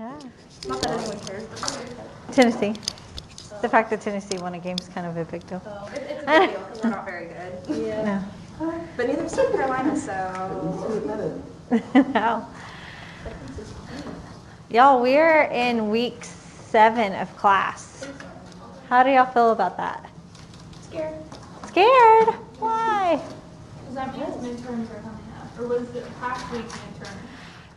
Yeah. Not that anyone cares. Tennessee. The fact that Tennessee won a game is kind of a big deal. So it's a big deal because we're not very good. Yeah. But neither is South Carolina, so. No. Y'all, we're in week 7 of class. How do y'all feel about that? Scared. Scared? Why? Does that mean midterms are coming up? Or was the past week midterm?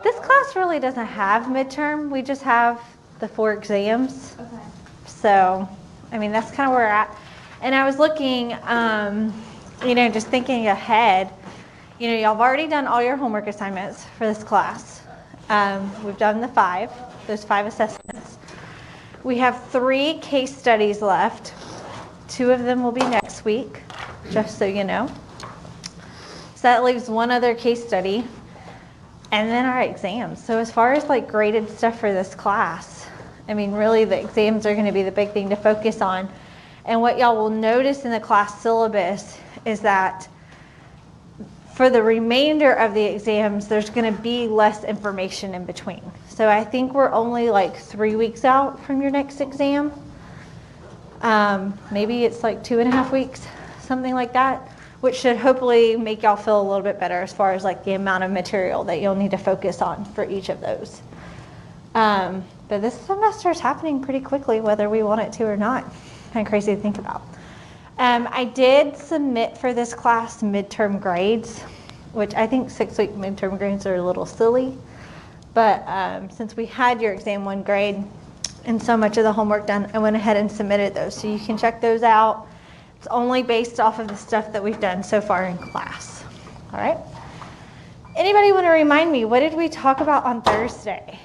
This class really doesn't have midterm. We just have the 4 exams. Okay. So, I mean, that's kind of where we're at. And I was looking, just thinking ahead. Y'all have already done all your homework assignments for this class. We've done those 5 assessments. We have 3 case studies left. 2 of them will be next week, just so you know. So that leaves 1 other case study, and then our exams. So as far as like graded stuff for this class, I mean, really the exams are going to be the big thing to focus on. And what y'all will notice in the class syllabus is that for the remainder of the exams, there's going to be less information in between. So I think we're only like 3 weeks out from your next exam. Maybe it's like 2.5 weeks, something like that, which should hopefully make y'all feel a little bit better as far as like the amount of material that you'll need to focus on for each of those. But this semester is happening pretty quickly, whether we want it to or not. Kind of crazy to think about. I did submit for this class midterm grades, which I think 6-week midterm grades are a little silly. But since we had your exam 1 grade and so much of the homework done, I went ahead and submitted those. So you can check those out. It's only based off of the stuff that we've done so far in class. All right? Anybody want to remind me, what did we talk about on Thursday?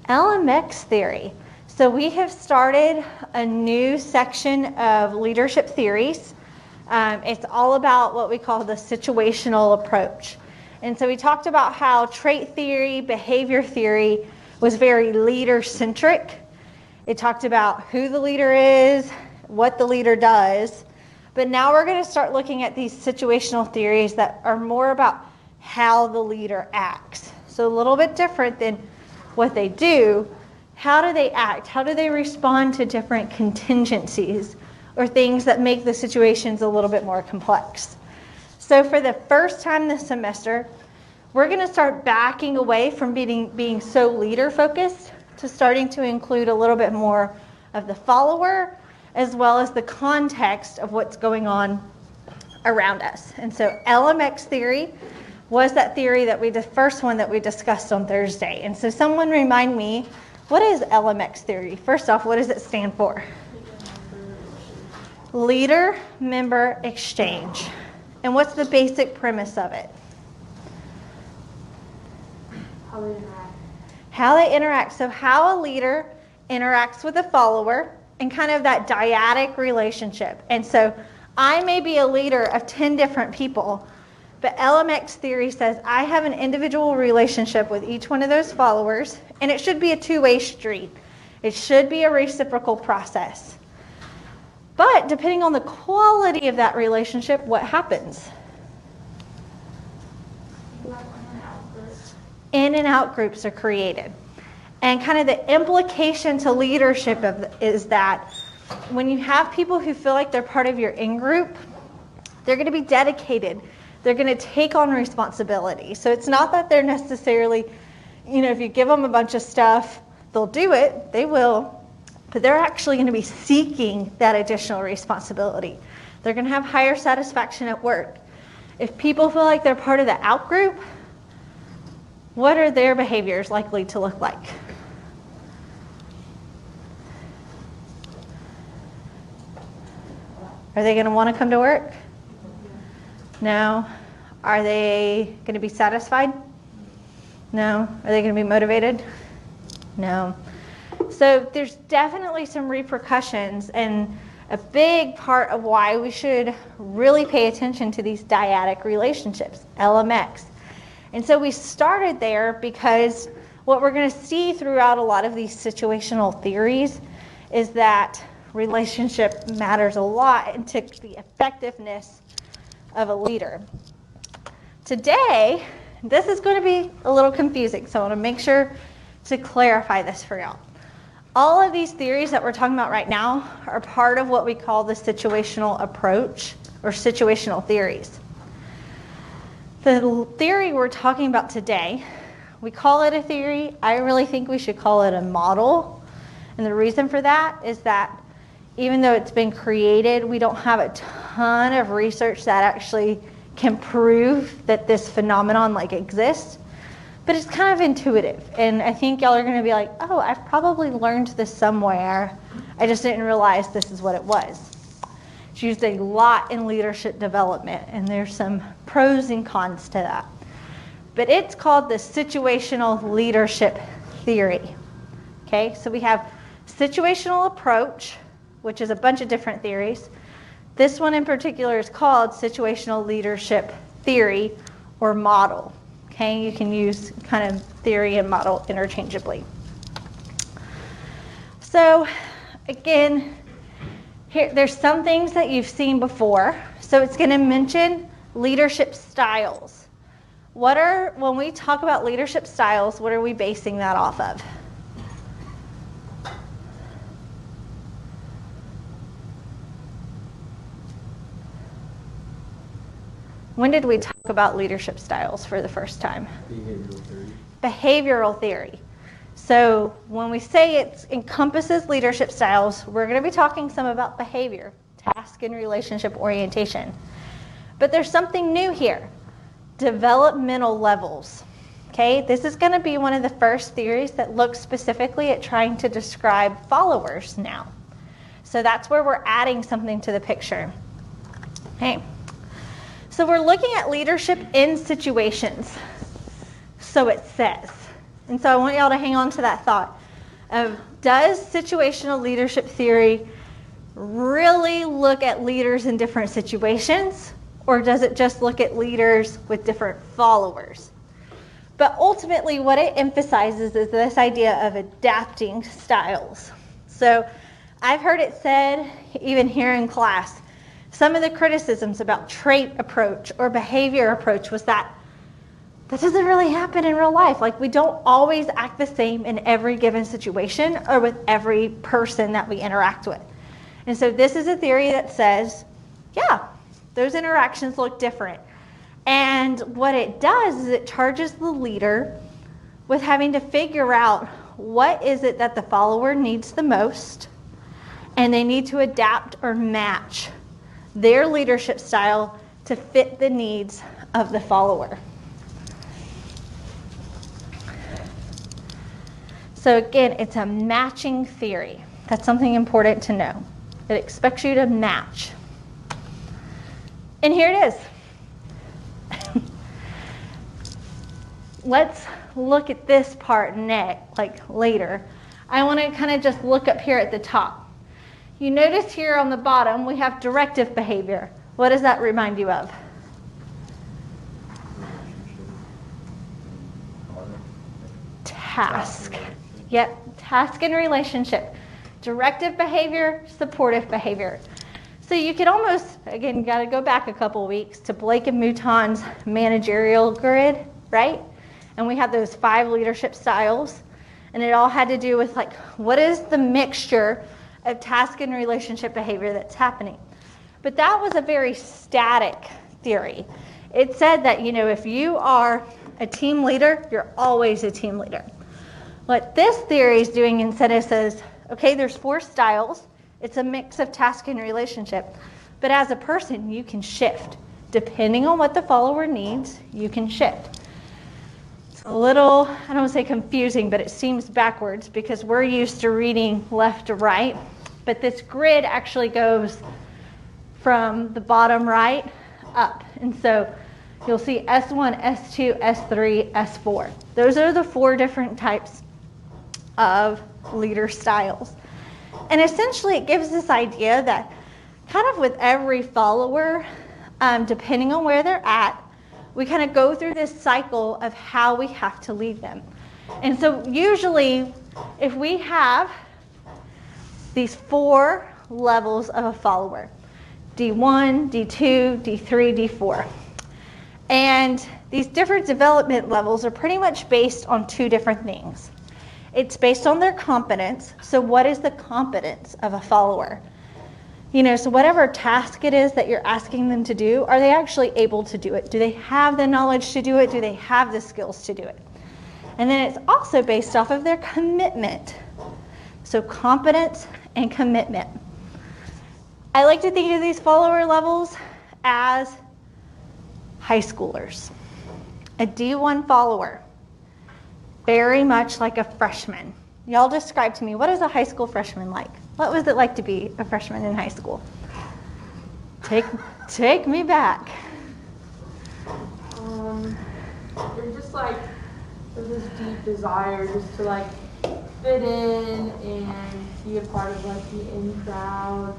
LMX theory. So we have started a new section of leadership theories. It's all about what we call the situational approach. And so we talked about how trait theory, behavior theory was very leader-centric. It talked about who the leader is, what the leader does. But now we're going to start looking at these situational theories that are more about how the leader acts. So a little bit different than what they do. How do they act? How do they respond to different contingencies or things that make the situations a little bit more complex? So for the first time this semester, we're going to start backing away from being so leader-focused to starting to include a little bit more of the follower as well as the context of what's going on around us. And so LMX theory was that theory the first one that we discussed on Thursday. And so someone remind me, what is LMX theory? First off, what does it stand for? Leader-member exchange. And what's the basic premise of it? How they interact. How they interact. So how a leader interacts with a follower and kind of that dyadic relationship. And so I may be a leader of 10 different people, but LMX theory says I have an individual relationship with each one of those followers, and it should be a 2-way street. It should be a reciprocal process. But depending on the quality of that relationship, what happens? In and out groups are created. And kind of the implication to leadership is that when you have people who feel like they're part of your in-group, they're going to be dedicated. They're going to take on responsibility. So it's not that they're necessarily, if you give them a bunch of stuff, they'll do it. They will. But they're actually going to be seeking that additional responsibility. They're going to have higher satisfaction at work. If people feel like they're part of the out group, what are their behaviors likely to look like? Are they going to want to come to work? No. Are they going to be satisfied? No. Are they going to be motivated? No. So there's definitely some repercussions, and a big part of why we should really pay attention to these dyadic relationships, LMX. And so we started there because what we're going to see throughout a lot of these situational theories is that relationship matters a lot into the effectiveness of a leader. Today, This is going to be a little confusing, so I want to make sure to clarify this for y'all. All of these theories that we're talking about right now are part of what we call the situational approach or situational theories. The theory we're talking about today, we call it a theory. I really think we should call it a model. And the reason for that is that even though it's been created, we don't have a ton of research that actually can prove that this phenomenon exists. But it's kind of intuitive. And I think y'all are going to be like, oh, I've probably learned this somewhere. I just didn't realize this is what it was. It's used a lot in leadership development, and there's some pros and cons to that. But it's called the situational leadership theory. Okay, so we have situational approach, which is a bunch of different theories. This one in particular is called situational leadership theory or model. Okay, you can use kind of theory and model interchangeably. So again, here there's some things that you've seen before. So it's going to mention leadership styles. When we talk about leadership styles, what are we basing that off of? When did we talk about leadership styles for the first time? Behavioral theory. Behavioral theory. So when we say it encompasses leadership styles, we're going to be talking some about behavior, task and relationship orientation. But there's something new here, developmental levels. Okay, this is going to be one of the first theories that looks specifically at trying to describe followers now. So that's where we're adding something to the picture. Okay. So we're looking at leadership in situations, so it says. And so I want y'all to hang on to that thought of, does situational leadership theory really look at leaders in different situations, or does it just look at leaders with different followers? But ultimately what it emphasizes is this idea of adapting styles. So I've heard it said, even here in class, some of the criticisms about trait approach or behavior approach was that doesn't really happen in real life. We don't always act the same in every given situation or with every person that we interact with. And so this is a theory that says, yeah, those interactions look different. And what it does is it charges the leader with having to figure out what is it that the follower needs the most, and they need to adapt or match their leadership style to fit the needs of the follower. So again, it's a matching theory. That's something important to know. It expects you to match. And here it is. Let's look at this part later. I want to kind of just look up here at the top. You notice here on the bottom, we have directive behavior. What does that remind you of? Task. Yep, task and relationship. Directive behavior, supportive behavior. So you could almost, again, got to go back a couple weeks to Blake and Mouton's managerial grid, right? And we had those 5 leadership styles. And it all had to do with what is the mixture of task and relationship behavior that's happening. But that was a very static theory. It said that, if you are a team leader, you're always a team leader. What this theory is doing instead is says, okay, there's 4 styles. It's a mix of task and relationship. But as a person, you can shift. Depending on what the follower needs, you can shift. It's a little, I don't want to say confusing, but it seems backwards because we're used to reading left to right. But this grid actually goes from the bottom right up. And so you'll see S1, S2, S3, S4. Those are the 4 different types of leader styles. And essentially it gives this idea that kind of with every follower, depending on where they're at, we kind of go through this cycle of how we have to lead them. And so usually if we have these 4 levels of a follower, D1, D2, D3, D4. And these different development levels are pretty much based on two different things. It's based on their competence. So what is the competence of a follower? So whatever task it is that you're asking them to do, are they actually able to do it? Do they have the knowledge to do it? Do they have the skills to do it? And then it's also based off of their commitment. So competence and commitment. I like to think of these follower levels as high schoolers. A D1 follower, very much like a freshman. Y'all describe to me, what is a high school freshman like? What was it like to be a freshman in high school? Take me back. You're just like, there's this deep desire just to like fit in and be a part of like the in crowd.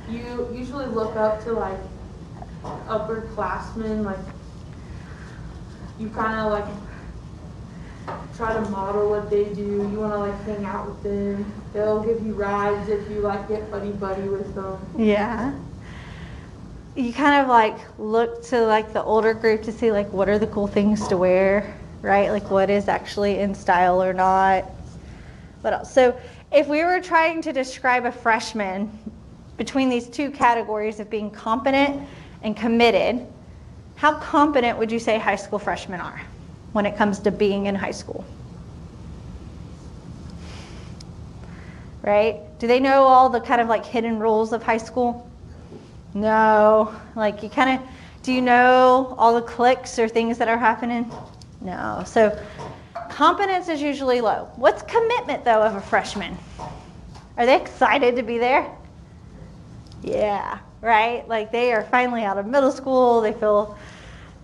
You usually look up to like upperclassmen, like you kind of like try to model what they do. You want to like hang out with them. They'll give you rides if you like get buddy with them. Yeah. You kind of like look to like the older group to see like what are the cool things to wear, right? Like what is actually in style or not. What else? So if we were trying to describe a freshman between these two categories of being competent and committed, how competent would you say high school freshmen are when it comes to being in high school? Right? Do they know all the kind of like hidden rules of high school? No. Like do you know all the cliques or things that are happening? No. So competence is usually low. What's commitment though of a freshman? Are they excited to be there? Yeah, right? Like they are finally out of middle school. They feel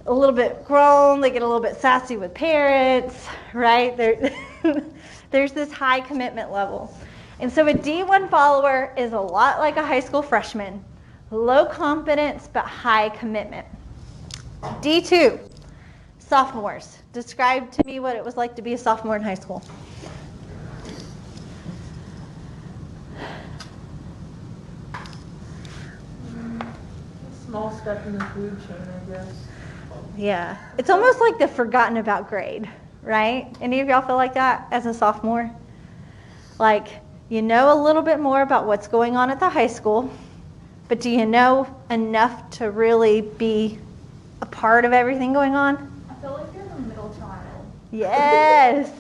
a little bit grown. They get a little bit sassy with parents, right? There's this high commitment level. And so a D1 follower is a lot like a high school freshman. Low competence, but high commitment. D2, sophomores. Describe to me what it was like to be a sophomore in high school. Small step in the food chain, I guess. Yeah. It's almost like the forgotten about grade, right? Any of y'all feel like that as a sophomore? Like, you know a little bit more about what's going on at the high school, but do you know enough to really be a part of everything going on? I feel like you're the middle child. Yes.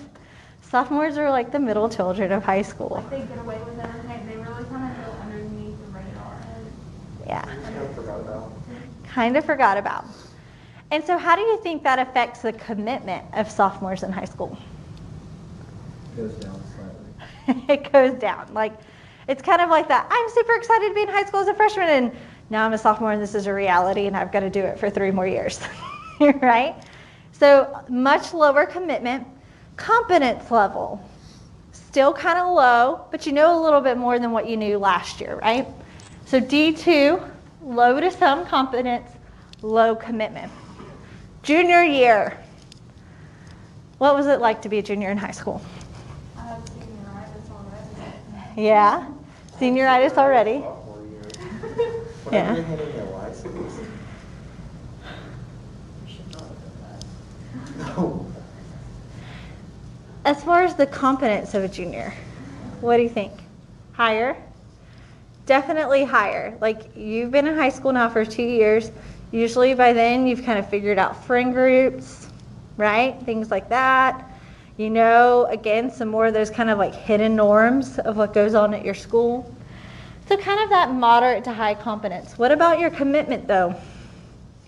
Sophomores are like the middle children of high school. Like they get away with everything. They really kind of go underneath the radar. Yeah. Kind of forgot about. Kind of forgot about. And so how do you think that affects the commitment of sophomores in high school? Goes down slightly. It goes down. Like, it's kind of like that. I'm super excited to be in high school as a freshman, and now I'm a sophomore, and this is a reality, and I've got to do it for 3 more years, right? So much lower commitment. Competence level, still kind of low, but you know a little bit more than what you knew last year, right? So D2, low to some competence, low commitment. Junior year. What was it like to be a junior in high school? I have senioritis already. Yeah, senioritis already. Sophomore year. Whenever Yeah. you're handing your license, you should not have done that. No. As far as the competence of a junior, what do you think? Higher? Definitely higher. Like, you've been in high school now for 2 years. Usually by then you've kind of figured out friend groups, right? Things like that. You know, again, some more of those kind of like hidden norms of what goes on at your school. So kind of that moderate to high competence. What about your commitment though?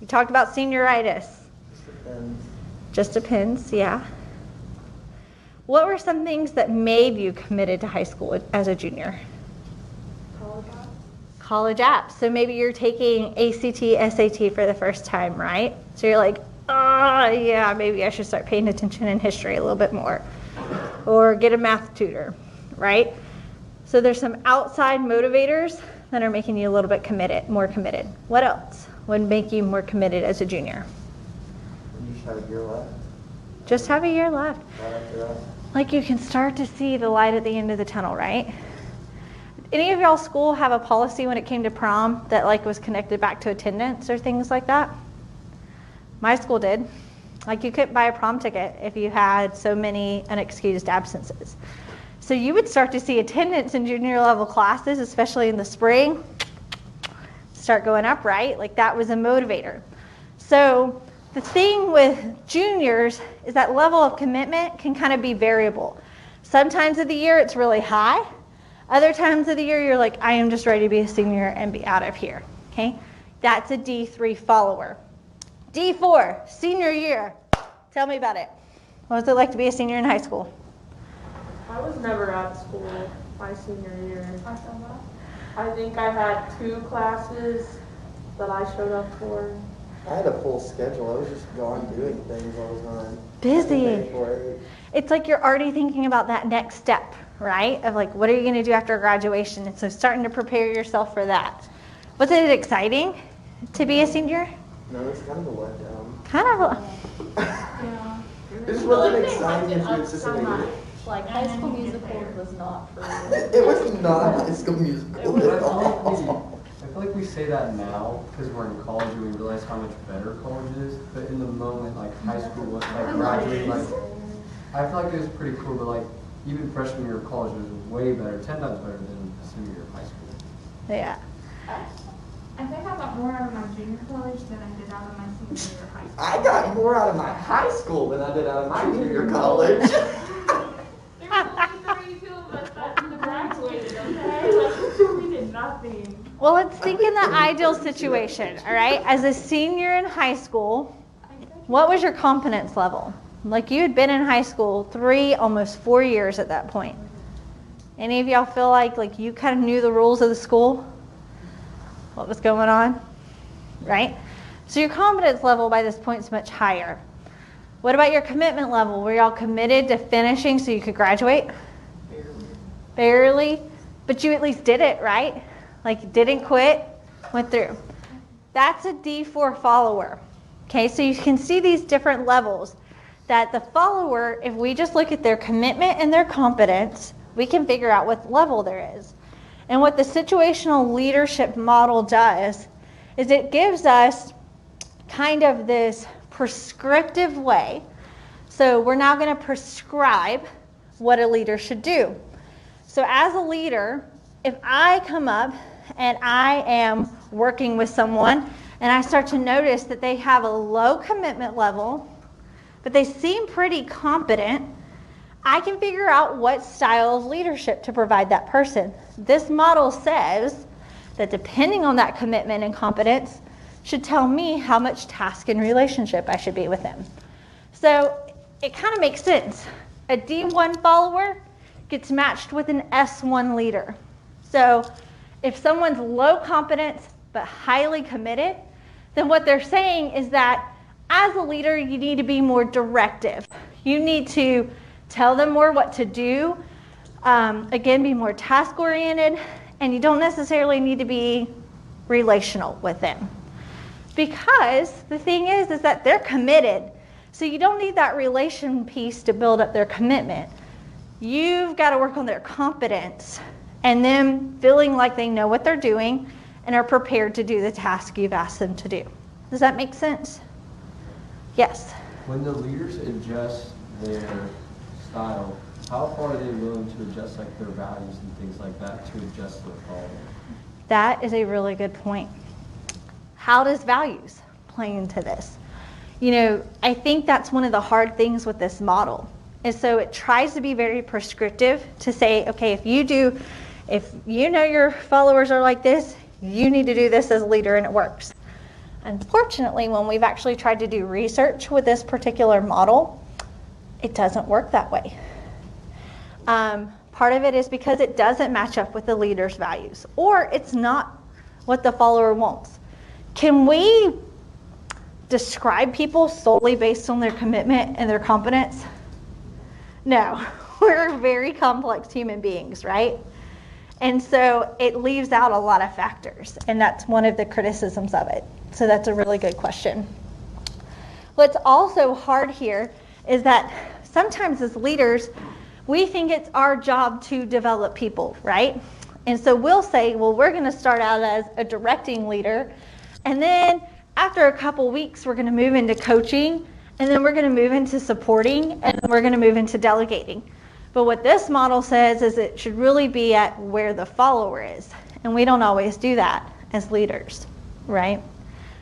You talked about senioritis. Just depends. Just depends, yeah. What were some things that made you committed to high school as a junior? College apps. So maybe you're taking ACT, SAT for the first time, right? So you're like, yeah, maybe I should start paying attention in history a little bit more. Or get a math tutor, right? So there's some outside motivators that are making you a little bit committed, more committed. What else would make you more committed as a junior? You just have a year left. Just have a year left. Right after that. Like you can start to see the light at the end of the tunnel, right? Any of y'all school have a policy when it came to prom that like was connected back to attendance or things like that? My school did. Like, you couldn't buy a prom ticket if you had so many unexcused absences. So you would start to see attendance in junior level classes, especially in the spring, start going up, right? Like, that was a motivator. So the thing with juniors is that level of commitment can kind of be variable. Sometimes of the year it's really high. Other times of the year you're like, I am just ready to be a senior and be out of here, okay? That's a D3 follower. D4, senior year. Tell me about it. What was it like to be a senior in high school? I was never at school my senior year. I think I had 2 classes that I showed up for. I had a full schedule. I was just gone doing things all the time. Busy. 4-H. It's like you're already thinking about that next step, right? Of like, what are you going to do after graduation? And so starting to prepare yourself for that. Was it exciting to be a senior? No, it's kind of a letdown. Kind of. Yeah. It just wasn't exciting if you anticipated it. Like, High School Musical was not for you. It was not High School Musical at I all. feel like we say that now because we're in college and we realize how much better college is. But in the moment, like high school was like graduating, like I feel like it was pretty cool. But like even freshman year of college was way better, 10 times better than senior year of high school. Yeah. I think I got more out of my junior college than I did out of my senior year of high school. I got more out of my high school than I did out of my junior college. There was only 32 of us that graduated, okay? Like, we did nothing. Well, let's think in the ideal situation, all right? As a senior in high school, what was your competence level? Like, you had been in high school 3, almost 4 years at that point. Any of y'all feel like you kind of knew the rules of the school? What was going on, right? So your competence level by this point is much higher. What about your commitment level? Were y'all committed to finishing so you could graduate? Barely. But you at least did it, right? Like, didn't quit, went through. That's a D4 follower. Okay, so you can see these different levels. That the follower, if we just look at their commitment and their competence, we can figure out what level there is. And what the situational leadership model does is it gives us kind of this prescriptive way. So we're now going to prescribe what a leader should do. So as a leader, if I come up and I am working with someone and I start to notice that they have a low commitment level, but they seem pretty competent, I can figure out what style of leadership to provide that person. This model says that depending on that commitment and competence should tell me how much task and relationship I should be with them. So it kind of makes sense. A D1 follower gets matched with an S1 leader. So if someone's low competence but highly committed, then what they're saying is that as a leader, you need to be more directive. You need to tell them more what to do. Again, be more task-oriented, and you don't necessarily need to be relational with them. Because the thing is that they're committed. So you don't need that relation piece to build up their commitment. You've got to work on their competence and them feeling like they know what they're doing and are prepared to do the task you've asked them to do. Does that make sense? Yes. When the leaders adjust their style, how far are they willing to adjust like their values and things like that to adjust their followers? That is a really good point. How does values play into this? You know, I think that's one of the hard things with this model. And so it tries to be very prescriptive to say, okay, if you know your followers are like this, you need to do this as a leader, and it works. Unfortunately, when we've actually tried to do research with this particular model, it doesn't work that way. Part of it is because it doesn't match up with the leader's values, or it's not what the follower wants. Can we describe people solely based on their commitment and their competence? No, we're very complex human beings, right? And so it leaves out a lot of factors, and that's one of the criticisms of it. So that's a really good question. What's also hard here is that sometimes as leaders, we think it's our job to develop people, right? And so we'll say, well, we're going to start out as a directing leader, and then After a couple weeks, we're going to move into coaching, and then we're going to move into supporting, and then we're going to move into delegating. But what this model says is it should really be at where the follower is. And we don't always do that as leaders, right?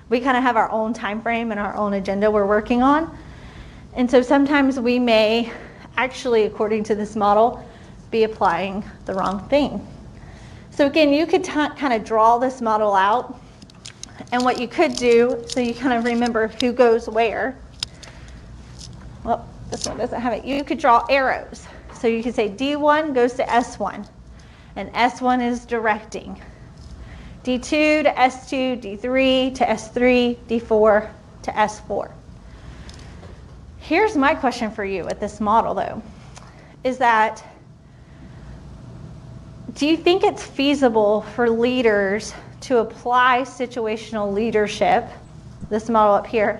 We kind of have our own time frame and our own agenda we're working on. And so sometimes we may actually, according to this model, be applying the wrong thing. So again, you could kind of draw this model out. And what you could do, so you kind of remember who goes where. Well, this one doesn't have it. You could draw arrows. So you could say D1 goes to S1, and S1 is directing. D2 to S2, D3 to S3, D4 to S4. Here's my question for you with this model, though, is that do you think it's feasible for leaders to apply situational leadership, this model up here,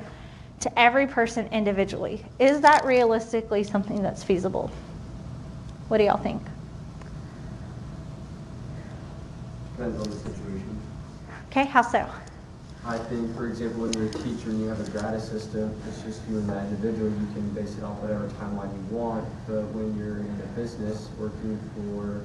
to every person individually? Is that realistically something that's feasible? What do y'all think? Depends on the situation. Okay, how so? I think, for example, when you're a teacher and you have a grad assistant, it's just you and that individual. You can base it off whatever timeline you want. But when you're in a business working for,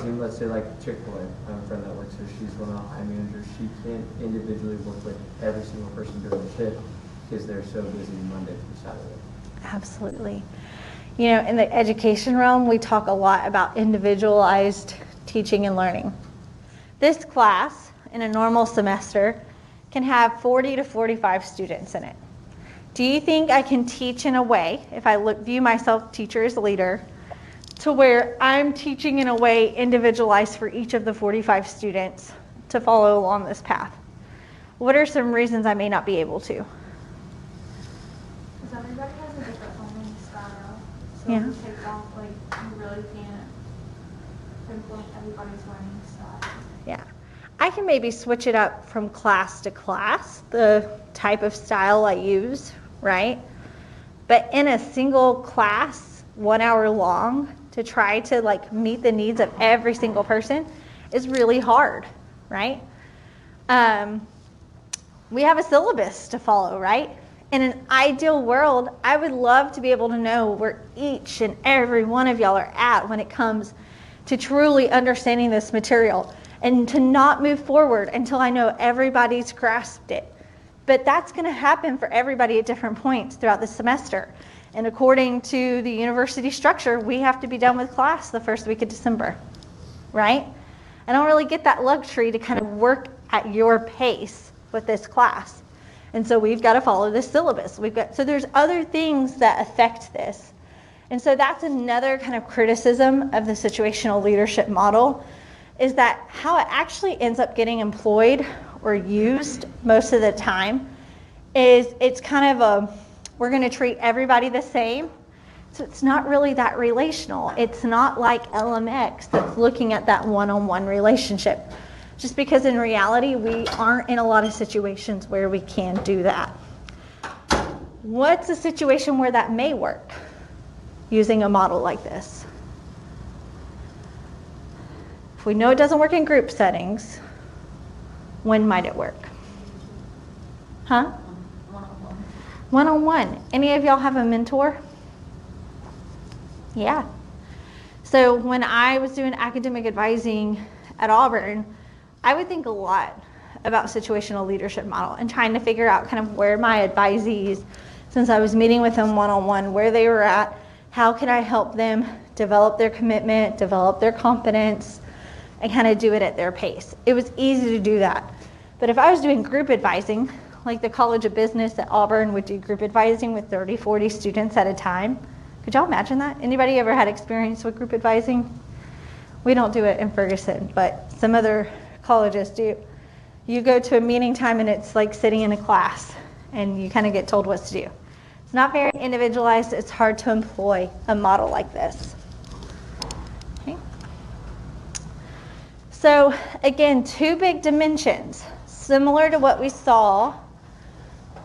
I mean, let's say like Chick-fil-A, I have a friend that works there. She's one of the high managers. She can't individually work with every single person doing the shift because they're so busy Monday through Saturday. Absolutely. You know, in the education realm, we talk a lot about individualized teaching and learning. This class, in a normal semester, can have 40 to 45 students in it. Do you think I can teach in a way, if I view myself teacher as leader, to where I'm teaching in a way individualized for each of the 45 students to follow along this path? What are some reasons I may not be able to? Because everybody has a different learning style. So Yeah. if you take off, like, you really can't pinpoint everybody's learning style. Yeah. I can maybe switch it up from class to class, the type of style I use, right? But in a single class, 1 hour long, to try to like meet the needs of every single person is really hard, right? We have a syllabus to follow, right? In an ideal world, I would love to be able to know where each and every one of y'all are at when it comes to truly understanding this material, and to not move forward until I know everybody's grasped it. But that's going to happen for everybody at different points throughout the semester. And according to the university structure, we have to be done with class the first week of December, right? I don't really get that luxury to kind of work at your pace with this class. And so we've got to follow this syllabus. So there's other things that affect this. And so that's another kind of criticism of the situational leadership model, is that how it actually ends up getting employed or used most of the time is it's kind of we're going to treat everybody the same. So it's not really that relational. It's not like LMX that's looking at that one-on-one relationship. Just because in reality, we aren't in a lot of situations where we can do that. What's a situation where that may work using a model like this? If we know it doesn't work in group settings, when might it work? Huh? One-on-one. One-on-one. Any of y'all have a mentor? Yeah. So when I was doing academic advising at Auburn, I would think a lot about situational leadership model and trying to figure out kind of where my advisees, since I was meeting with them one-on-one, where they were at, how could I help them develop their commitment, develop their confidence, and kind of do it at their pace. It was easy to do that. But if I was doing group advising, like the College of Business at Auburn would do group advising with 30, 40 students at a time. Could y'all imagine that? Anybody ever had experience with group advising? We don't do it in Ferguson, but some other colleges do. You go to a meeting time and it's like sitting in a class and you kind of get told what to do. It's not very individualized. It's hard to employ a model like this. Okay. So again, two big dimensions, similar to what we saw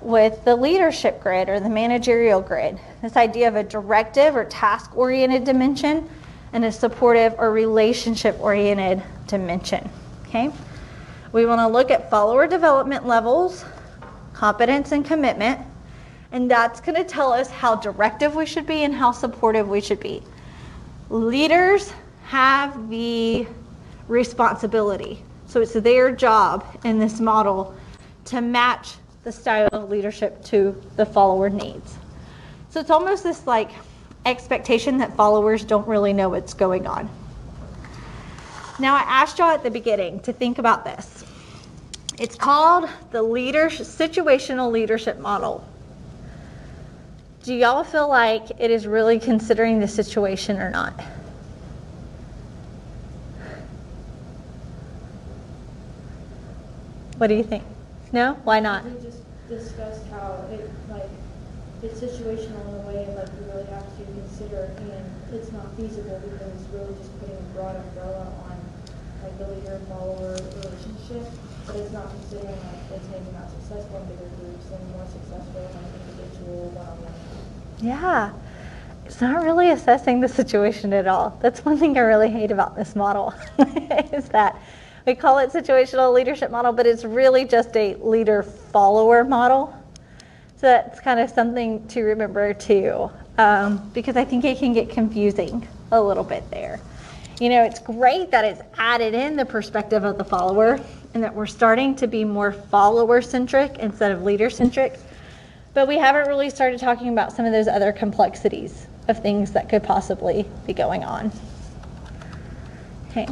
with the leadership grid or the managerial grid. This idea of a directive or task-oriented dimension and a supportive or relationship-oriented dimension. Okay? We want to look at follower development levels, competence, and commitment. And that's going to tell us how directive we should be and how supportive we should be. Leaders have the responsibility. So it's their job in this model to match the style of leadership to the follower needs. So it's almost this like expectation that followers don't really know what's going on. Now I asked y'all at the beginning to think about this. It's called the situational leadership model. Do y'all feel like it is really considering the situation or not? What do you think? No? Why not? We just discussed how it's situational in a way of like you really have to consider, and it's not feasible because it's really just putting a broad umbrella on like the leader-follower relationship, but it's not considering like it's maybe not successful in bigger groups and more successful in like individual one-on-one. Yeah. It's not really assessing the situation at all. That's one thing I really hate about this model is that we call it situational leadership model, but it's really just a leader-follower model. So that's kind of something to remember too, because I think it can get confusing a little bit there. You know, it's great that it's added in the perspective of the follower and that we're starting to be more follower-centric instead of leader-centric, but we haven't really started talking about some of those other complexities of things that could possibly be going on. Okay.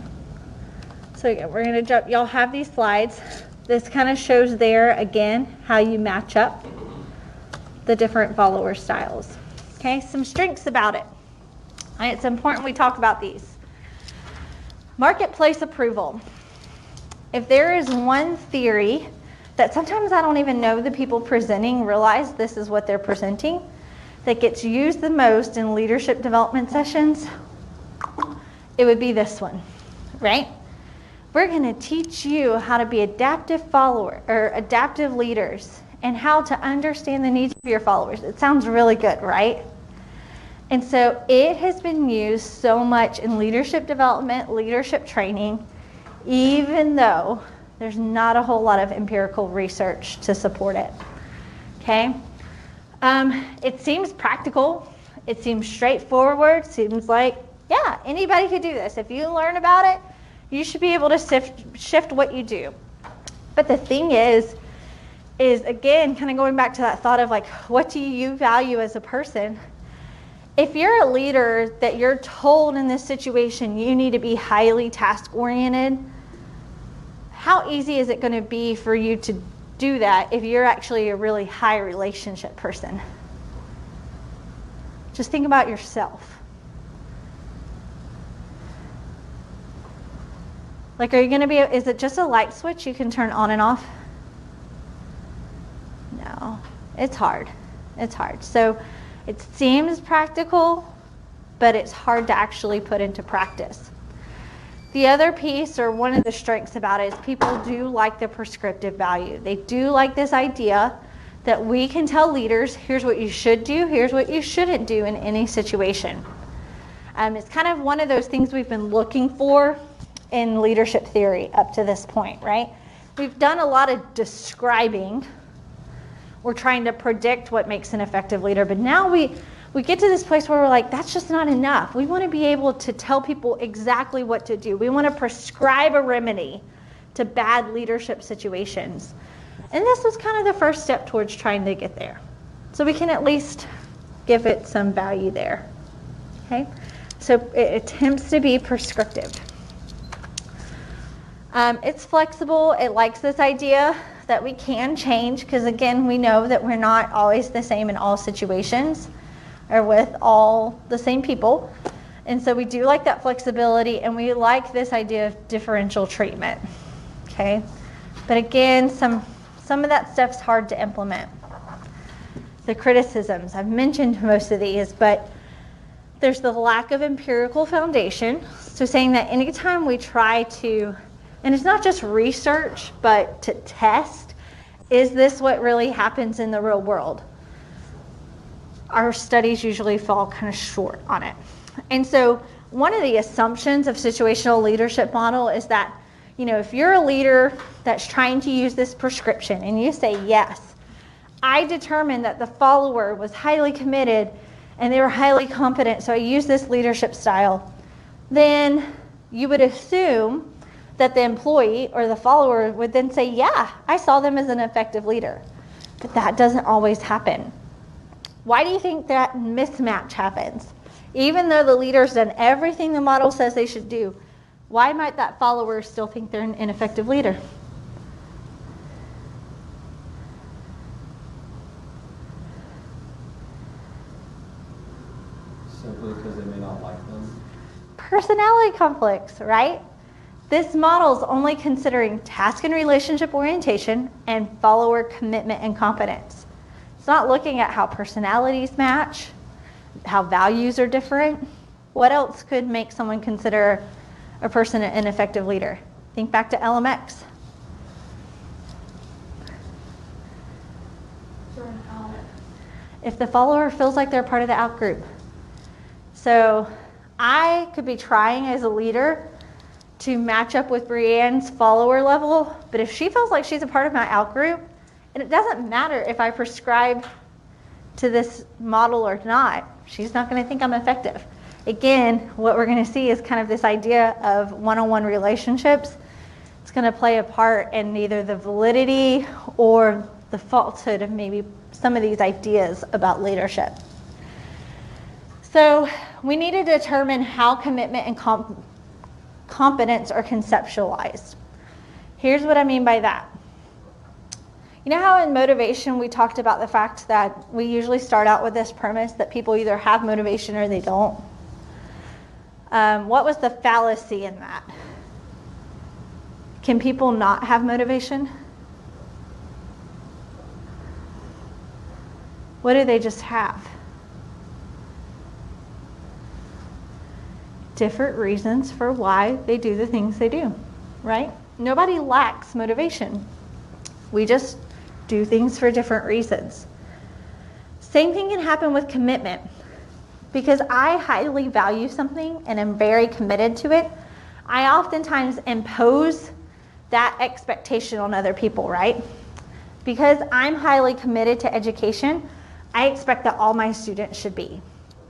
So again, we're going to jump. Y'all have these slides. This kind of shows there again how you match up the different follower styles. Okay, some strengths about it. And it's important we talk about these. Marketplace approval. If there is one theory that sometimes I don't even know the people presenting realize this is what they're presenting, that gets used the most in leadership development sessions, it would be this one, right? We're going to teach you how to be adaptive follower or adaptive leaders and how to understand the needs of your followers. It sounds really good, right? And so it has been used so much in leadership development, leadership training, even though there's not a whole lot of empirical research to support it. Okay? It seems practical. It seems straightforward. Seems like, yeah, anybody could do this. If you learn about it, you should be able to shift what you do. But the thing is again, kind of going back to that thought of like, what do you value as a person? If you're a leader that you're told in this situation you need to be highly task-oriented, how easy is it going to be for you to do that if you're actually a really high relationship person? Just think about yourself. Like, are you going to be, is it just a light switch you can turn on and off? No, it's hard. It's hard. So it seems practical, but it's hard to actually put into practice. The other piece, or one of the strengths about it, is people do like the prescriptive value. They do like this idea that we can tell leaders, here's what you should do, here's what you shouldn't do in any situation. It's kind of one of those things we've been looking for in leadership theory up to this point, right? We've done a lot of describing. We're trying to predict what makes an effective leader, but now we get to this place where we're like, that's just not enough. We want to be able to tell people exactly what to do. We want to prescribe a remedy to bad leadership situations. And this was kind of the first step towards trying to get there. So we can at least give it some value there. Okay? So it attempts to be prescriptive. It's flexible. It likes this idea that we can change, because again, we know that we're not always the same in all situations or with all the same people. And so we do like that flexibility, and we like this idea of differential treatment. Okay? But again, some of that stuff's hard to implement. The criticisms, I've mentioned most of these, but there's the lack of empirical foundation. So saying that anytime we try to, and it's not just research, but to test, is this what really happens in the real world? Our studies usually fall kind of short on it. And so one of the assumptions of situational leadership model is that, if you're a leader that's trying to use this prescription and you say, yes, I determined that the follower was highly committed and they were highly competent, so I used this leadership style, then you would assume that the employee or the follower would then say, yeah, I saw them as an effective leader. But that doesn't always happen. Why do you think that mismatch happens? Even though the leader's done everything the model says they should do, why might that follower still think they're an ineffective leader? Simply because they may not like them. Personality conflicts, right? This model is only considering task and relationship orientation and follower commitment and competence. It's not looking at how personalities match, how values are different. What else could make someone consider a person an ineffective leader? Think back to LMX. If the follower feels like they're part of the out group. So I could be trying as a leader to match up with Brianne's follower level, but if she feels like she's a part of my out group, and it doesn't matter if I prescribe to this model or not, she's not going to think I'm effective. Again, what we're going to see is kind of this idea of one-on-one relationships. It's going to play a part in either the validity or the falsehood of maybe some of these ideas about leadership. So we need to determine how commitment and competence are conceptualized. Here's what I mean by that. You know how in motivation we talked about the fact that we usually start out with this premise that people either have motivation or they don't? What was the fallacy in that? Can people not have motivation? What do they just have? Different reasons for why they do the things they do, right? Nobody lacks motivation. We just do things for different reasons. Same thing can happen with commitment. Because I highly value something and am very committed to it, I oftentimes impose that expectation on other people, right? Because I'm highly committed to education, I expect that all my students should be.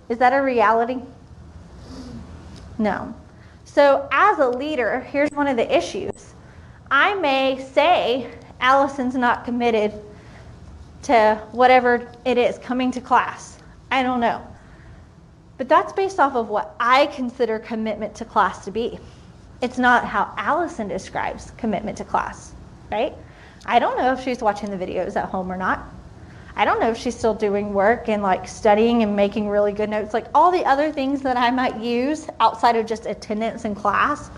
Is that a reality? No. So as a leader, here's one of the issues. I may say Allison's not committed to whatever it is, coming to class. I don't know. But that's based off of what I consider commitment to class to be. It's not how Allison describes commitment to class, right? I don't know if she's watching the videos at home or not. I don't know if she's still doing work and like studying and making really good notes. Like all the other things that I might use outside of just attendance in class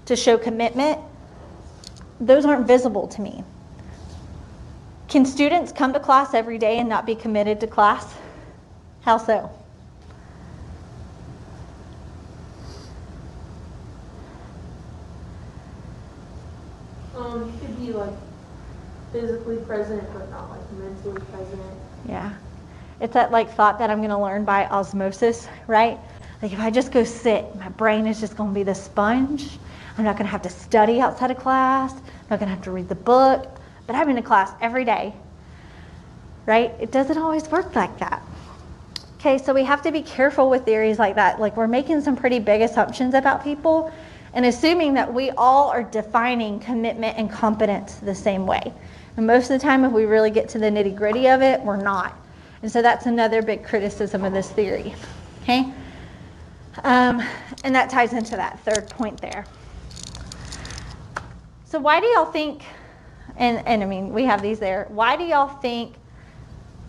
to show commitment, those aren't visible to me. Can students come to class every day and not be committed to class? How so? You could be like physically present, but not like mentally present. Yeah. It's that like thought that I'm going to learn by osmosis, right? Like if I just go sit, my brain is just going to be the sponge. I'm not going to have to study outside of class. I'm not going to have to read the book. But I'm in a class every day, right? It doesn't always work like that. Okay, so we have to be careful with theories like that. Like we're making some pretty big assumptions about people and assuming that we all are defining commitment and competence the same way. And most of the time, if we really get to the nitty-gritty of it, we're not. And so that's another big criticism of this theory, okay? And that ties into that third point there. So why do y'all think, and I mean, we have these there, why do y'all think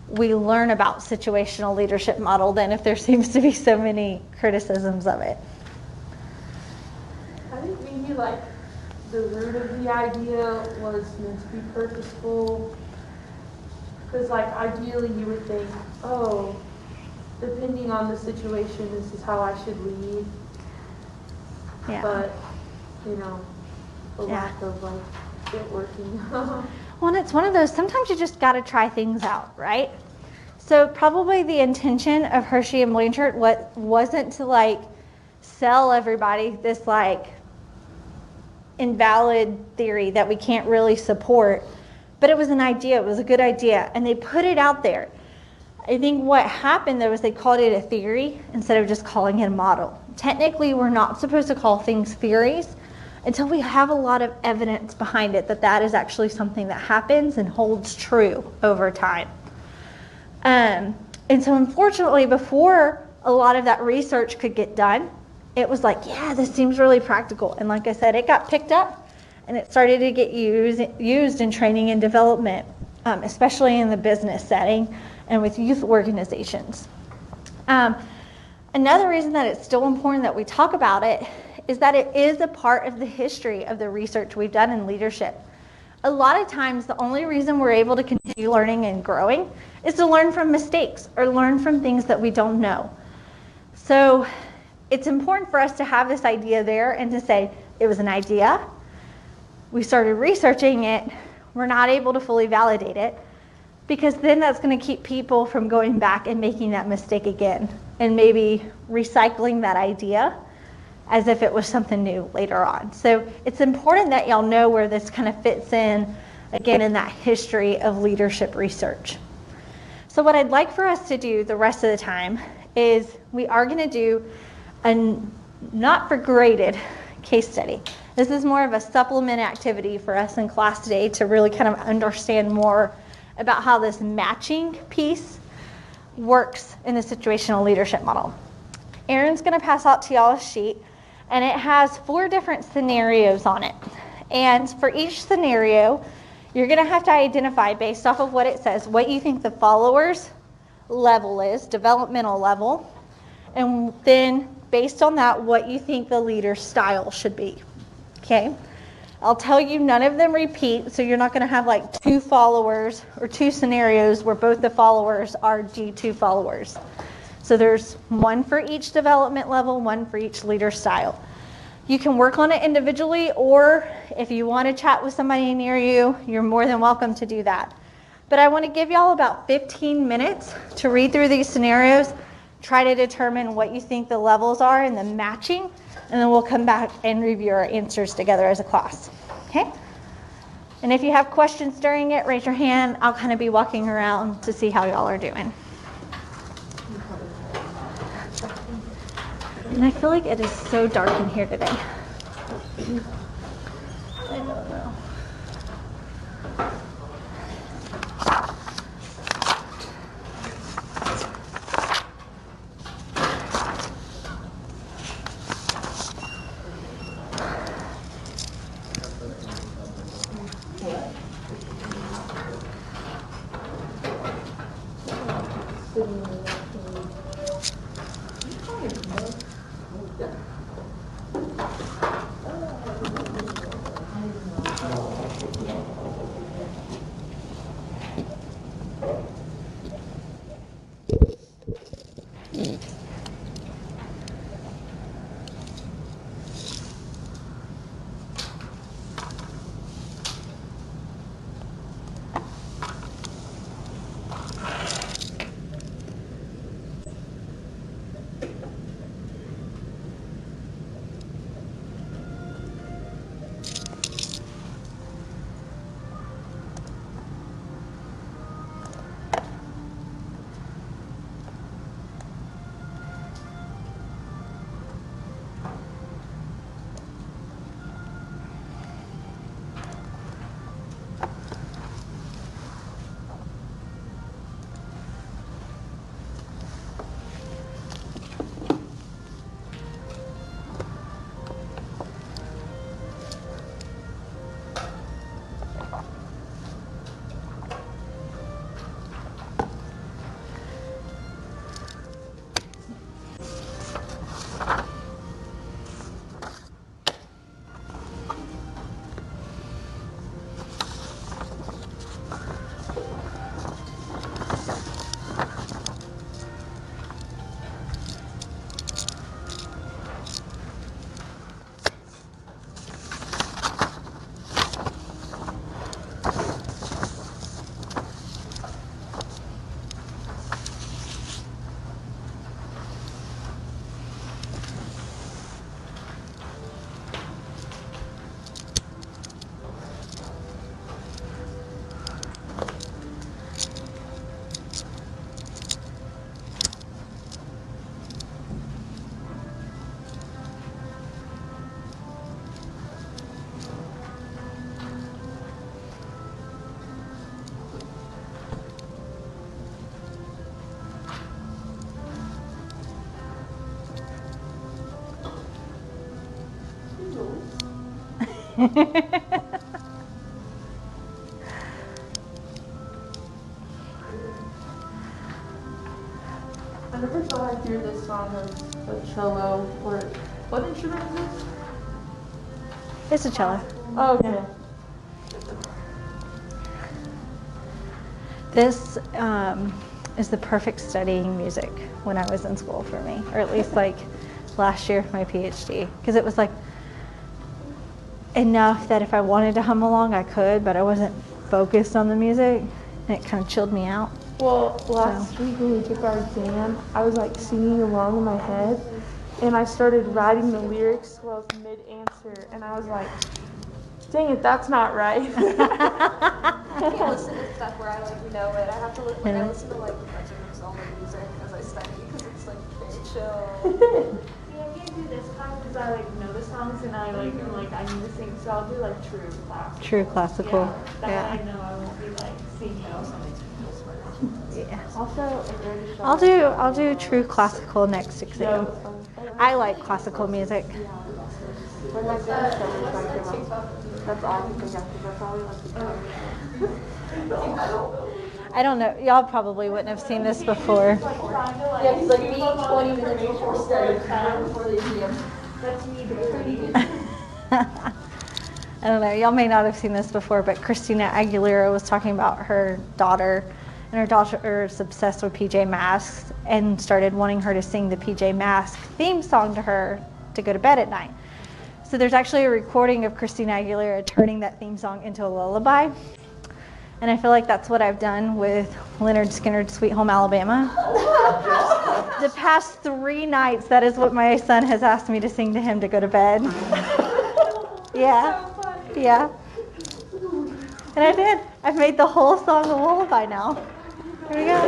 we learn about situational leadership model then if there seems to be so many criticisms of it? I think maybe like the root of the idea was meant to be purposeful. Because like ideally you would think, oh, depending on the situation, this is how I should lead. Yeah. But, you know, the Yeah. lack of like it working. Well, and it's one of those, sometimes you just got to try things out, right? So probably the intention of Hershey and Blanchard wasn't to like sell everybody this like invalid theory that we can't really support, but it was an idea, it was a good idea, and they put it out there. I think what happened though is they called it a theory instead of just calling it a model. Technically, we're not supposed to call things theories until we have a lot of evidence behind it that that is actually something that happens and holds true over time. And so unfortunately, before a lot of that research could get done, it was like, yeah, this seems really practical. And like I said, it got picked up and it started to get used in training and development, especially in the business setting and with youth organizations. Another reason that it's still important that we talk about it is that it is a part of the history of the research we've done in leadership. A lot of times, the only reason we're able to continue learning and growing is to learn from mistakes or learn from things that we don't know. So it's important for us to have this idea there and to say, it was an idea, we started researching it, we're not able to fully validate it, because then that's going to keep people from going back and making that mistake again and maybe recycling that idea as if it was something new later on. So it's important that y'all know where this kind of fits in, again, in that history of leadership research. So what I'd like for us to do the rest of the time is we are going to do a not for graded case study. This is more of a supplement activity for us in class today to really kind of understand more about how this matching piece works in the situational leadership model. Erin's going to pass out to y'all a sheet, and it has 4 different scenarios on it. And for each scenario, you're going to have to identify, based off of what it says, what you think the follower's level is, developmental level, and then based on that, what you think the leader's style should be. Okay? I'll tell you, none of them repeat, so you're not going to have like 2 followers or 2 scenarios where both the followers are G2 followers. So there's 1 for each development level, 1 for each leader style. You can work on it individually, or if you want to chat with somebody near you, you're more than welcome to do that. But I want to give y'all about 15 minutes to read through these scenarios, try to determine what you think the levels are and the matching, and then we'll come back and review our answers together as a class. Okay? And if you have questions during it, raise your hand. I'll kind of be walking around to see how y'all are doing. And I feel like it is so dark in here today. I don't know. I never thought I'd hear this song as a cello. Or what instrument is this? It's a cello. Oh, okay. This is the perfect studying music when I was in school for me, or at least like last year of my PhD, because it was like enough that if I wanted to hum along, I could, but I wasn't focused on the music, and it kind of chilled me out. Well, last week when we took our exam, I was like singing along in my head, and I started writing the lyrics while I was mid-answer, and I was like, dang it, that's not right. I can't listen to stuff where I know it. I have to look when I listen to like a bunch of song music as I study because it's like very chill. See, I can't do this kind because I know the songs and I I need to sing, so I'll do true classical. True classical. Yeah, that I know I won't be singing out something. Yeah. Also, a great I'll do true classical next exam. I like classical music. When my dad started came up, that's all he could after. That's all he liked to do. I don't know. Y'all probably wouldn't have seen this before. Yeah, it's like me 20 minutes before study time before the exam. That's me, baby. I don't know. Y'all may not have seen this before, but Christina Aguilera was talking about her daughter, and her daughter is obsessed with PJ Masks and started wanting her to sing the PJ Masks theme song to her to go to bed at night. So there's actually a recording of Christina Aguilera turning that theme song into a lullaby. And I feel like that's what I've done with Leonard Skinner's Sweet Home Alabama. The past 3 nights, that is what my son has asked me to sing to him to go to bed. Yeah. Yeah. And I did. I've made the whole song a lullaby now. Here we go.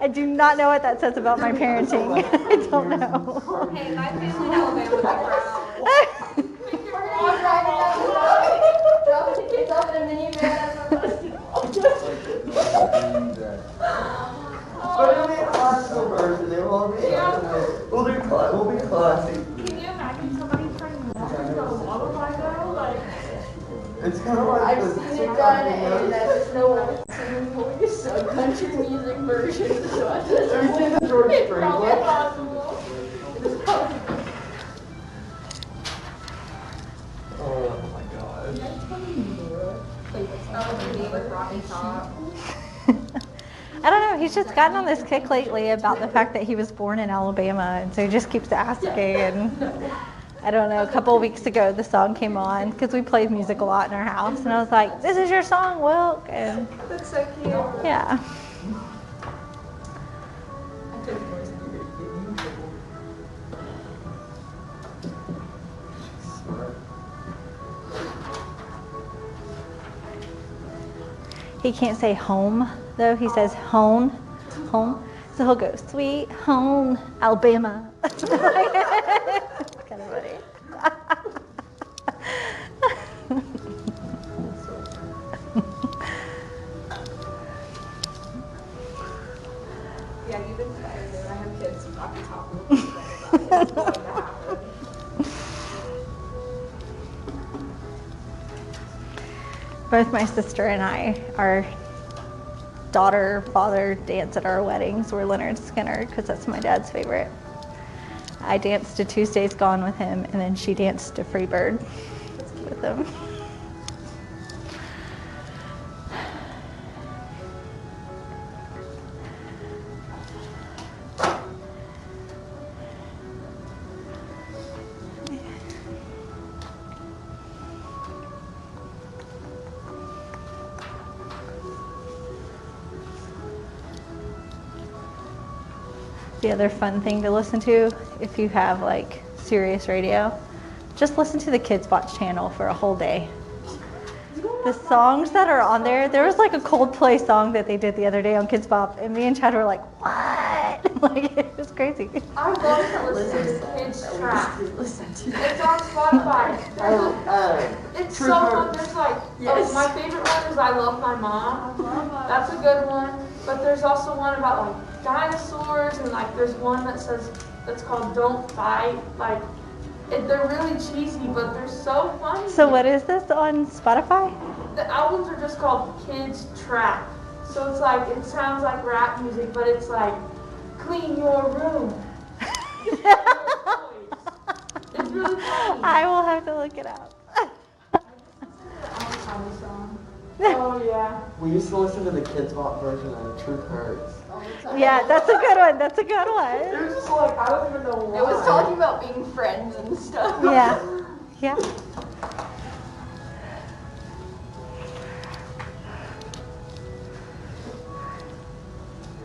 I do not know what that says about my parenting. I don't know. Hey, my family in Alabama would be proud. Dropping the kids off in a minivan as we're But it'll be a classical version. It won't be. We'll be classic. Can you imagine somebody turning that into a lullaby though? It's kind of like I've seen it done, and there's no one singing voice, a country music version. So I Have you seen the George it's probably Strait? possible. It's probably Oh my god. with Rocky Top. I don't know. He's just gotten on this kick lately about the fact that he was born in Alabama, and so he just keeps asking. And I don't know. A couple of weeks ago, the song came on because we played music a lot in our house, and I was like, "This is your song, Wilk," and That's so cute. yeah. He can't say home though. He says home, home. So he'll go, "Sweet home, Alabama." It's kind of funny. Yeah, you've been excited when I have kids. Rocky Top will be excited about it. It's going to happen. Both my sister and I, our daughter-father dance at our weddings were Leonard Skinner because that's my dad's favorite. I danced to Tuesday's Gone with him, and then she danced to Freebird with him. The other fun thing to listen to, if you have like Sirius Radio, just listen to the Kids Watch channel for a whole day. The songs that are on there was like a Coldplay song that they did the other day on Kids Bop, and me and Chad were like, what? Like, it was crazy. I love to listen to kids track. It's on Spotify. It's so fun. There's my favorite one is I Love My Mom. That's a good one. But there's also one about like dinosaurs, and like there's one that says that's called Don't Fight. Like They're really cheesy, but they're so funny. So what is this on Spotify? The albums are just called Kids Trap. So it's like, it sounds like rap music, but it's like, clean your room. It's really funny. I will have to look it up. Oh yeah. We used to listen to the Kids Bop version of Truth Hurts. Yeah, that's a good one. That's a good It one. was just like, I don't even know why. It was talking about being friends and stuff. Yeah. Yeah.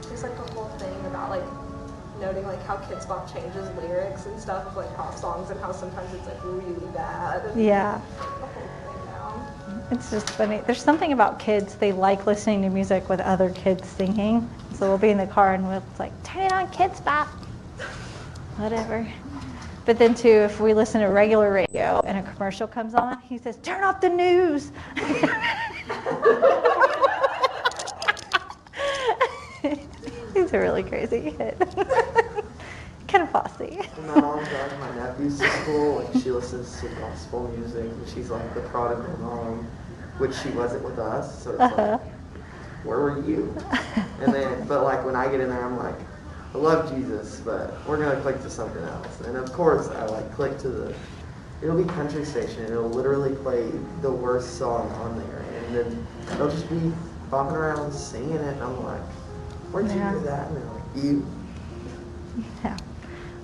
There's like the whole thing about like noting like how Kids Bop changes lyrics and stuff of like pop songs and how sometimes it's like really bad. And Yeah. the whole thing now. It's just funny. There's something about kids. They like listening to music with other kids singing. So we'll be in the car and we'll like, turn it on Kids Bop. Whatever. But then too, if we listen to regular radio and a commercial comes on, he says, turn off the news. He's a really crazy kid. Kind of bossy. When my mom drives my nephews to school, like she listens to gospel music, and she's like the prodigal mom, which she wasn't with us. So it's like, where were you? And then, but like when I get in there, I'm like, I love Jesus, but we're gonna click to something else. And of course, I like click to it'll be country station, and it'll literally play the worst song on there, and then they'll just be bopping around singing it, and I'm like, where'd you hear that? And they're like, you. Yeah.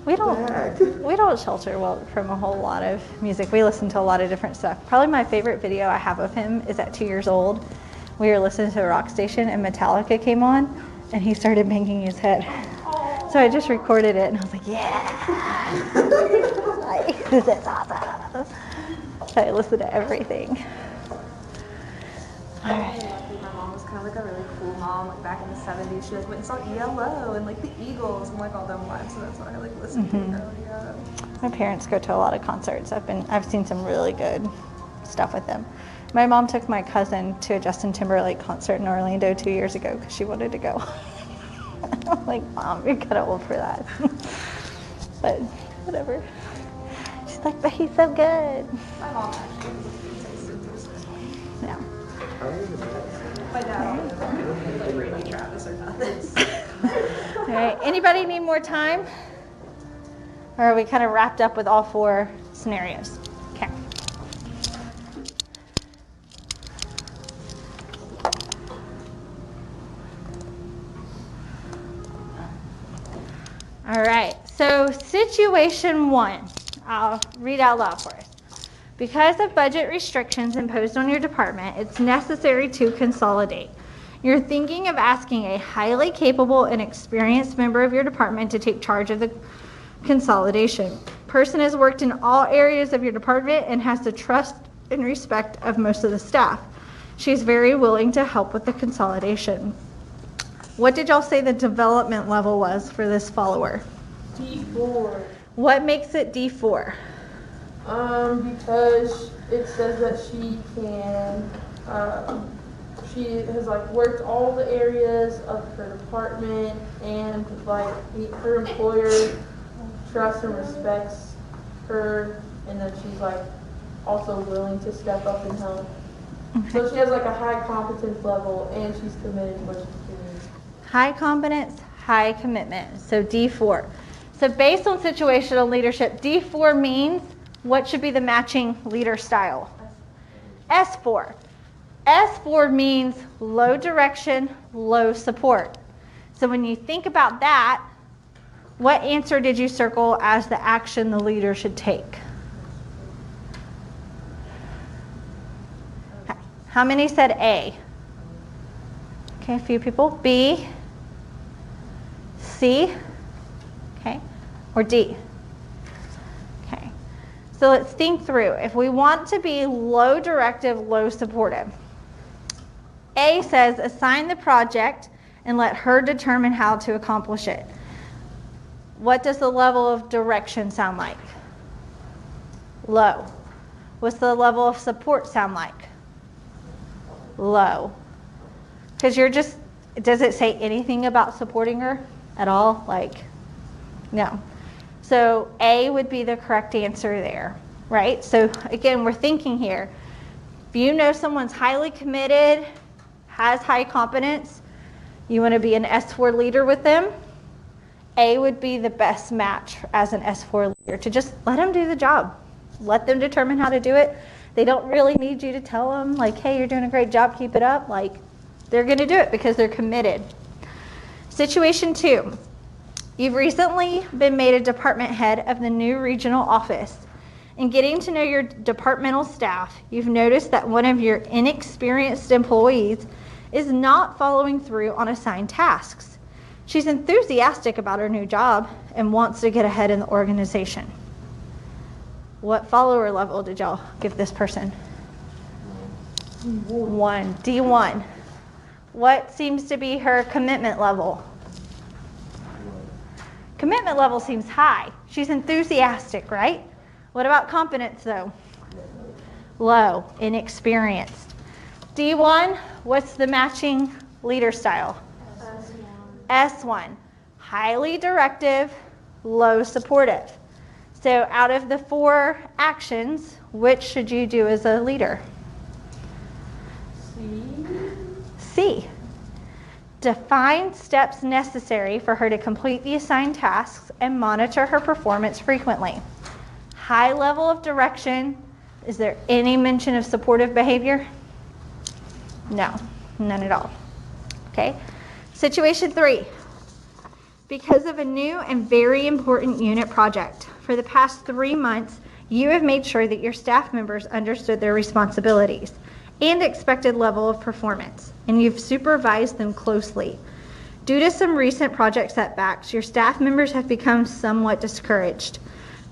We Heck. don't shelter well from a whole lot of music. We listen to a lot of different stuff. Probably my favorite video I have of him is at 2 years old. We were listening to a rock station and Metallica came on and he started banging his head. So I just recorded it and I was like, yeah. Like, this is awesome. So I listen to everything. All right. My mom was kind of like a really cool mom, like back in the 70s. She like went and saw ELO and like the Eagles and like all them live, so that's why I like listened to it growing up. My parents go to a lot of concerts. I've seen some really good stuff with them. My mom took my cousin to a Justin Timberlake concert in Orlando 2 years ago because she wanted to go. I'm like, Mom, you're kind of old for that. But whatever. She's like, but he's so good. My mom actually was a food taster too. Yeah. My dad always like Raymond Travis or nothing. All right. Anybody need more time? Or are we kind of wrapped up with all 4 scenarios? Okay. All right. So situation 1, I'll read out loud for us. Because of budget restrictions imposed on your department, it's necessary to consolidate. You're thinking of asking a highly capable and experienced member of your department to take charge of the consolidation. Person has worked in all areas of your department and has the trust and respect of most of the staff. She's very willing to help with the consolidation. What did y'all say the development level was for this follower? D4. What makes it D4? Because it says that she can, she has like worked all the areas of her department and like her employer trusts and respects her, and then she's like also willing to step up and help. So she has like a high competence level and she's committed to what she's doing. High competence, high commitment. So D4. So based on situational leadership, D4 means what should be the matching leader style? S4. S4 means low direction, low support. So when you think about that, what answer did you circle as the action the leader should take? How many said A? Okay, a few people. B, C, okay, or D? Okay, so let's think through. If we want to be low directive, low supportive, A says assign the project and let her determine how to accomplish it. What does the level of direction sound like? Low. What's the level of support sound like? Low. Because you're just, does it say anything about supporting her at all? Like, no. So A would be the correct answer there, right? So again, we're thinking here. If you know someone's highly committed, has high competence, you want to be an S4 leader with them, A would be the best match as an S4 leader, to just let them do the job. Let them determine how to do it. They don't really need you to tell them, like, hey, you're doing a great job, keep it up. Like, they're going to do it because they're committed. Situation 2. You've recently been made a department head of the new regional office. In getting to know your departmental staff, you've noticed that one of your inexperienced employees is not following through on assigned tasks. She's enthusiastic about her new job and wants to get ahead in the organization. What follower level did y'all give this person? 1, D1. What seems to be her commitment level? Commitment level seems high. She's enthusiastic, right? What about competence though? Low, inexperienced. D1, what's the matching leader style? S1, highly directive, low supportive. So out of the 4 actions, which should you do as a leader? C. Define steps necessary for her to complete the assigned tasks and monitor her performance frequently. High level of direction. Is there any mention of supportive behavior? No, none at all. Okay. Situation 3. Because of a new and very important unit project, for the past 3 months, you have made sure that your staff members understood their responsibilities and expected level of performance, and you've supervised them closely. Due to some recent project setbacks, your staff members have become somewhat discouraged.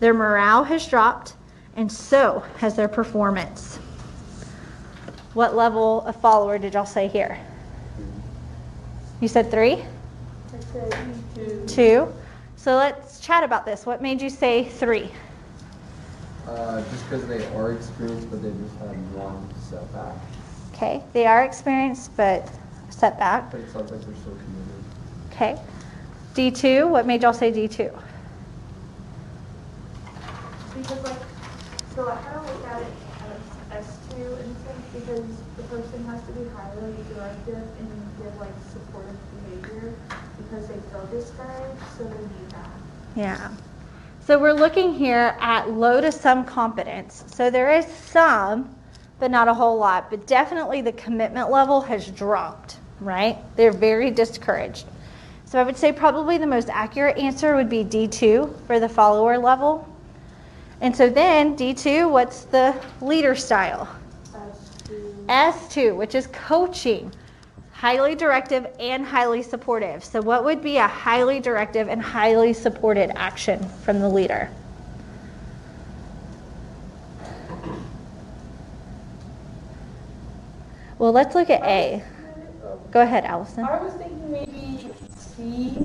Their morale has dropped, and so has their performance. What level of follower did y'all say here? You said 3? I said 2. 2. So let's chat about this. What made you say 3? Just because they are experienced, but they just had one setback. Okay, they are experienced, but setback. But it sounds like they're still committed. Okay. D2, what made y'all say D2? Because like, so I kind of look at it as S2 in a sense, because the person has to be highly directive and give like supportive behavior because they feel discouraged, so they need that. Yeah. So we're looking here at low to some competence. So there is some, but not a whole lot. But definitely the commitment level has dropped, right? They're very discouraged. So I would say probably the most accurate answer would be D2 for the follower level. And so then D2, what's the leader style? S2, which is coaching. Highly directive and highly supportive. So what would be a highly directive and highly supported action from the leader? Well, let's look at A. Go ahead, Allison. I was thinking maybe C,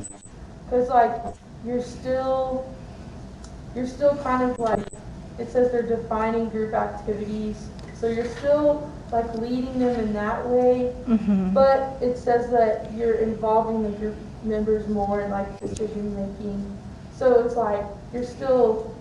because like you're still kind of like, it says they're defining group activities, so you're still like leading them in that way, but it says that you're involving the group members more in like decision making. So it's like you're still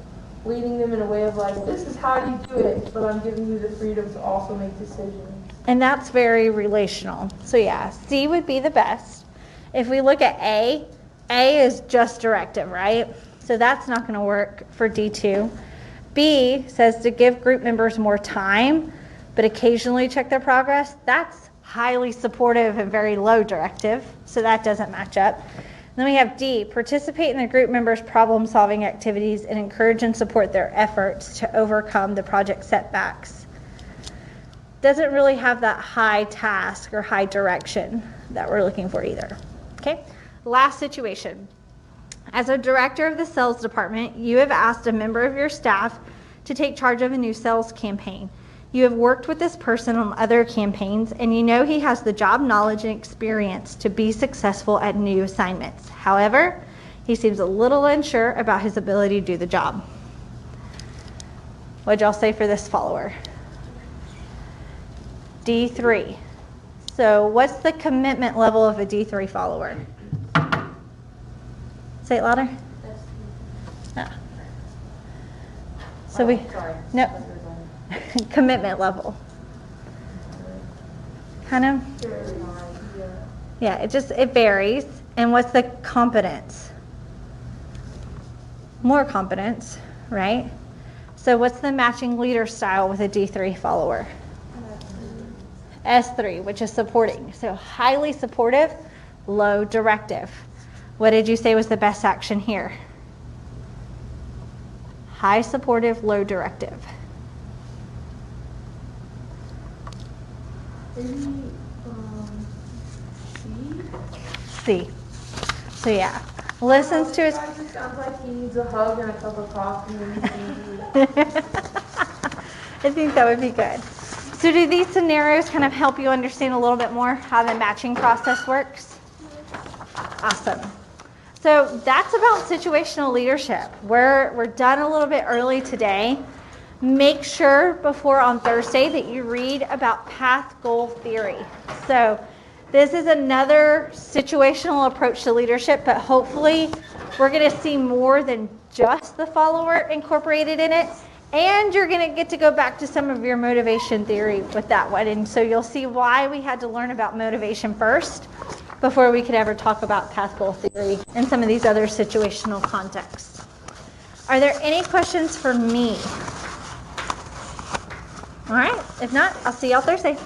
leading them in a way of like, this is how you do it, but I'm giving you the freedom to also make decisions. And that's very relational. So yeah, C would be the best. If we look at A is just directive, right? So that's not going to work for D2. B says to give group members more time, but occasionally check their progress. That's highly supportive and very low directive, so that doesn't match up. Then we have D, participate in the group members' problem-solving activities and encourage and support their efforts to overcome the project setbacks. Doesn't really have that high task or high direction that we're looking for either. Okay, last situation. As a director of the sales department, you have asked a member of your staff to take charge of a new sales campaign. You have worked with this person on other campaigns, and you know he has the job knowledge and experience to be successful at new assignments. However, he seems a little unsure about his ability to do the job. What'd y'all say for this follower? D3. So what's the commitment level of a D3 follower? Say it louder. Ah. So we, no, commitment level. Kind of, yeah, it varies. And what's the competence? More competence, right? So what's the matching leader style with a D3 follower? S3, which is supporting. So highly supportive, low directive. What did you say was the best action here? High supportive, low directive. Maybe, C. So yeah, listens to his. It sounds like he needs a hug and a cup of coffee and I think that would be good. So do these scenarios kind of help you understand a little bit more how the matching process works? Awesome. So that's about situational leadership. We're done a little bit early today. Make sure before on Thursday that you read about path goal theory. So this is another situational approach to leadership, but hopefully we're going to see more than just the follower incorporated in it. And you're going to get to go back to some of your motivation theory with that one. And so you'll see why we had to learn about motivation first before we could ever talk about path goal theory and some of these other situational contexts. Are there any questions for me? All right. If not, I'll see y'all Thursday.